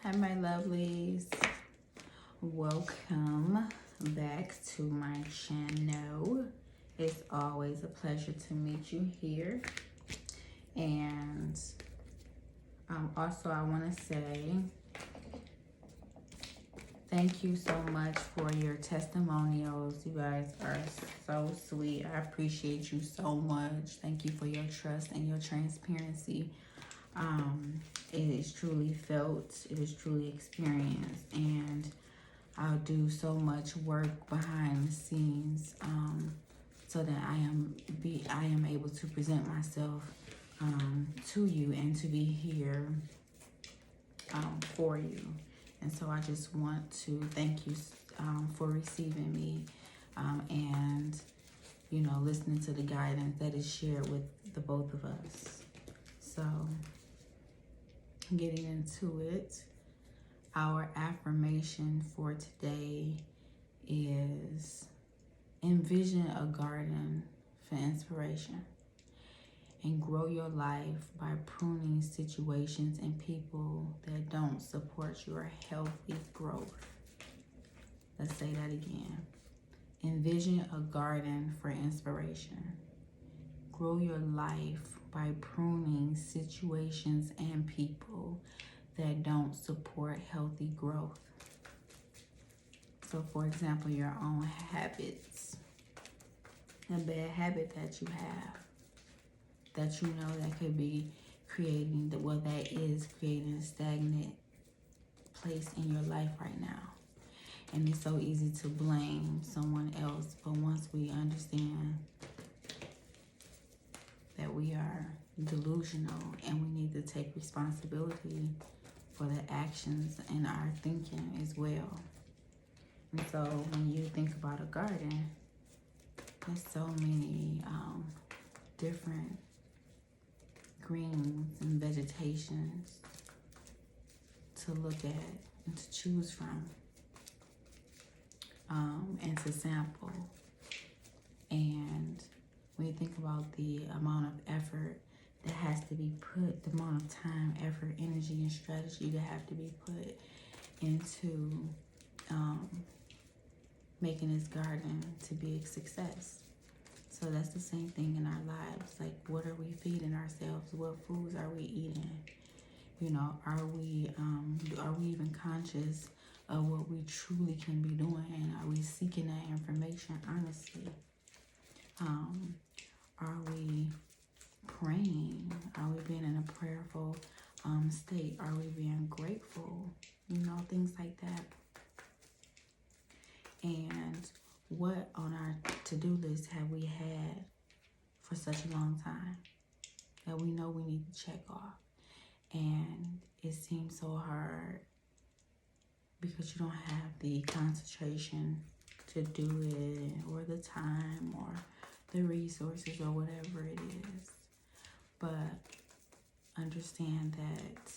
Hi, my lovelies. Welcome back to my channel. It's always a pleasure to meet you here. And also, I want to say thank you so much for your testimonials. You guys are so sweet. I appreciate you so much. Thank you for your trust and your transparency. It is truly felt, it is truly experienced, and I'll do so much work behind the scenes so that I am able to present myself to you and to be here for you. And so I just want to thank you for receiving me and listening to the guidance that is shared with the both of us. So getting into it, our affirmation for today is envision a garden for inspiration and grow your life by pruning situations and people that don't support your healthy growth. Let's say that again. Envision a garden for inspiration. Grow your life by pruning situations and people that don't support healthy growth. So for example, your own habits, a bad habit that you have, that you know that could be creating, that is creating a stagnant place in your life right now. And it's so easy to blame someone else, but once we understand that we are delusional and we need to take responsibility for the actions and our thinking as well. And so when you think about a garden, there's so many different greens and vegetations to look at and to choose from and to sample. And when you think about the amount of effort that has to be put, the amount of time, effort, energy, and strategy that have to be put into making this garden to be a success. So that's the same thing in our lives. Like, what are we feeding ourselves? What foods are we eating? Are we even conscious of what we truly can be doing? And are we seeking that information honestly? Are we praying? Are we being in a prayerful state? Are we being grateful? Things like that. And what on our to-do list have we had for such a long time that we know we need to check off? And it seems so hard because you don't have the concentration to do it, or the time, or the resources, or whatever it is. But understand that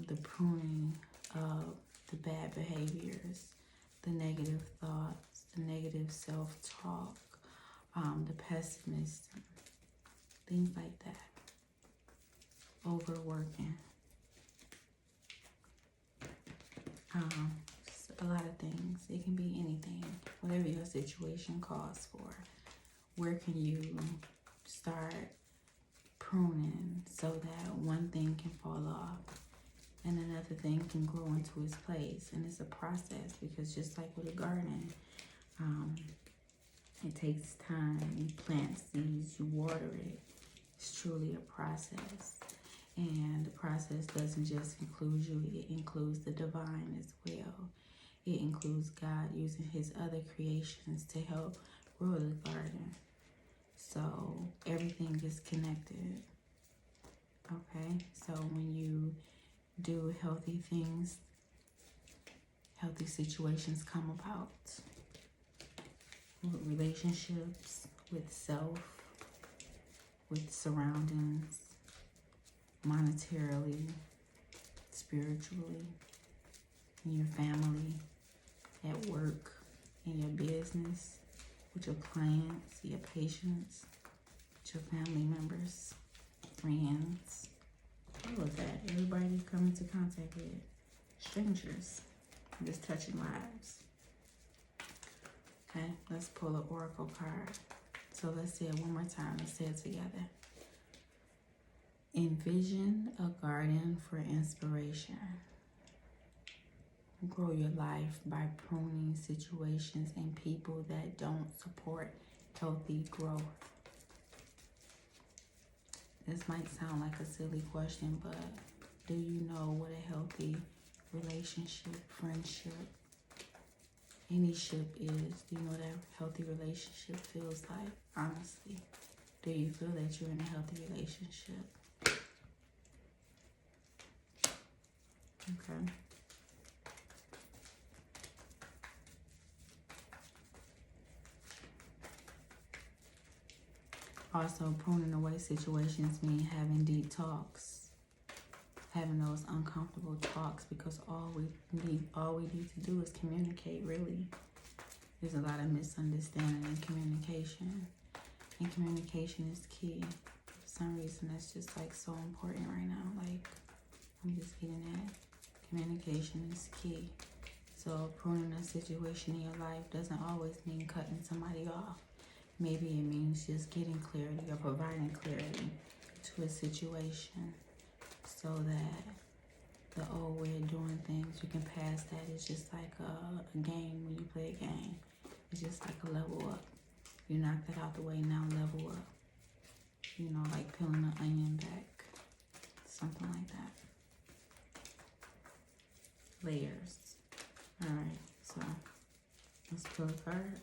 the pruning of the bad behaviors, the negative thoughts, the negative self-talk, the pessimism, things like that, overworking, a lot of things. It can be anything, whatever your situation calls for. Where can you start pruning so that one thing can fall off and another thing can grow into its place? And it's a process, because just like with a garden, it takes time. You plant seeds, you water it. It's truly a process. And the process doesn't just include you, it includes the divine as well. It includes God using his other creations to help grow the garden. So everything is connected. Okay, so when you do healthy things, healthy situations come about. With relationships, with self, with surroundings, monetarily, spiritually, in your family, at work, in your business, with your clients, your patients, with your family members, friends, all of that. Everybody you come into contact with. strangers, just touching lives. Okay, let's pull an oracle card. So let's say it one more time. Let's say it together. Envision a garden for inspiration. Grow your life by pruning situations and people that don't support healthy growth. This might sound like a silly question, but do you know what a healthy relationship, friendship, any ship is? Do you know what a healthy relationship feels like? Honestly, do you feel that you're in a healthy relationship? Okay. Also, pruning away situations mean having deep talks, having those uncomfortable talks, because all we need to do is communicate. Really, there's a lot of misunderstanding in communication, and communication is key. For some reason, that's just like so important right now. Like, I'm just getting that. Communication is key. So pruning a situation in your life doesn't always mean cutting somebody off. Maybe it means just getting clarity or providing clarity to a situation so that the old way of doing things, you can pass that. It's just like a game when you play a game. It's just like a level up. You knock that out the way, now level up. You know, like peeling an onion back. Something like that. Layers. Alright, so let's pull a card.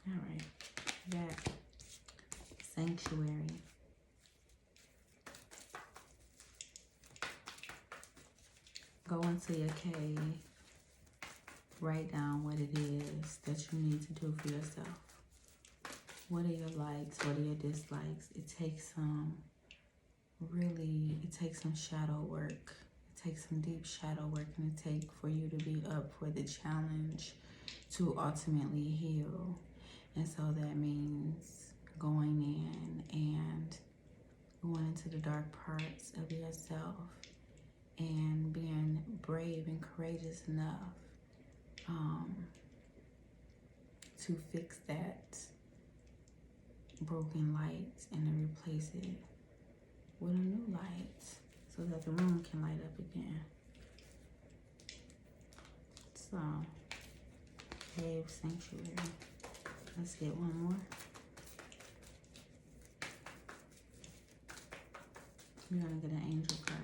Alright, that sanctuary. Go into your cave, write down what it is that you need to do for yourself. What are your likes? What are your dislikes? It takes some shadow work. It takes some deep shadow work, and it takes for you to be up for the challenge to ultimately heal. And so that means going in and going into the dark parts of yourself and being brave and courageous enough to fix that broken light and to replace it with a new light so that the room can light up again. So, cave sanctuary. Let's get one more. We're gonna get an angel card.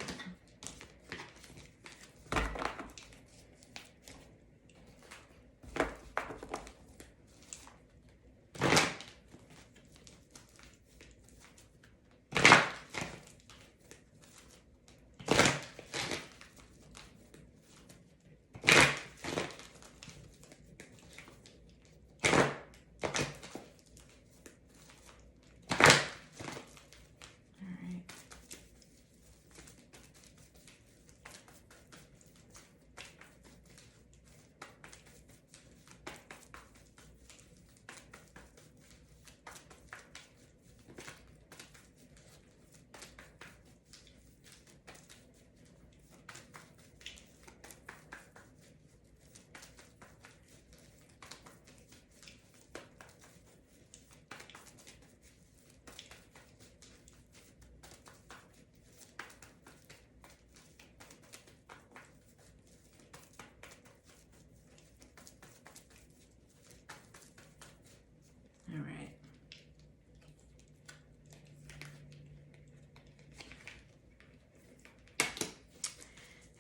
All right.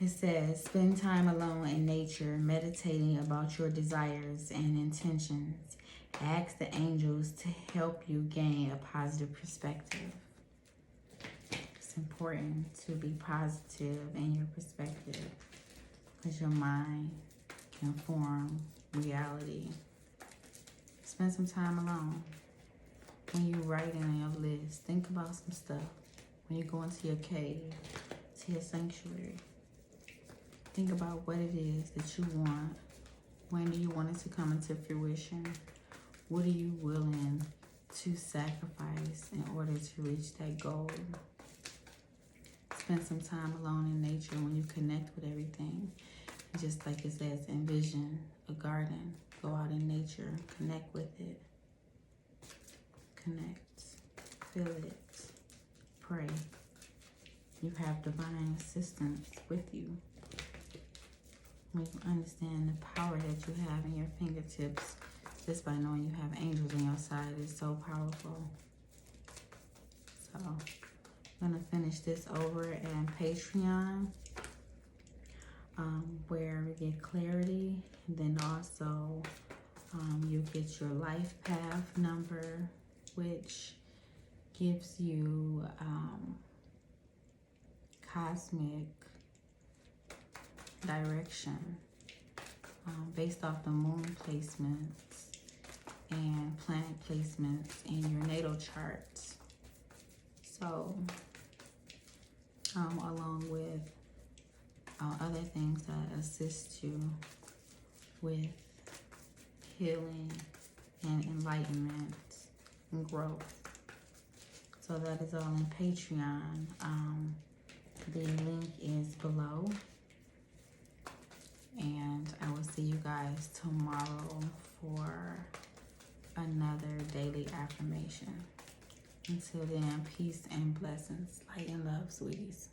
It says, spend time alone in nature, meditating about your desires and intentions. Ask the angels to help you gain a positive perspective. It's important to be positive in your perspective because your mind can form reality. Spend some time alone. When you write in your list, think about some stuff. When you go into your cave, to your sanctuary. Think about what it is that you want. When do you want it to come into fruition? What are you willing to sacrifice in order to reach that goal? Spend some time alone in nature when you connect with everything. Just like it says, envision a garden. Go out in nature, connect with it. Connect, feel it, pray. You have divine assistance with you. When you understand the power that you have in your fingertips, just by knowing you have angels on your side is so powerful. So I'm gonna finish this over at Patreon, where we get clarity, and then also you get your life path number, which gives you cosmic direction based off the moon placements and planet placements in your natal charts. So along with other things that assist you with healing and enlightenment and growth. So that is all in Patreon. The link is below. And I will see you guys tomorrow for another daily affirmation. Until then, peace and blessings. Light and love, sweeties.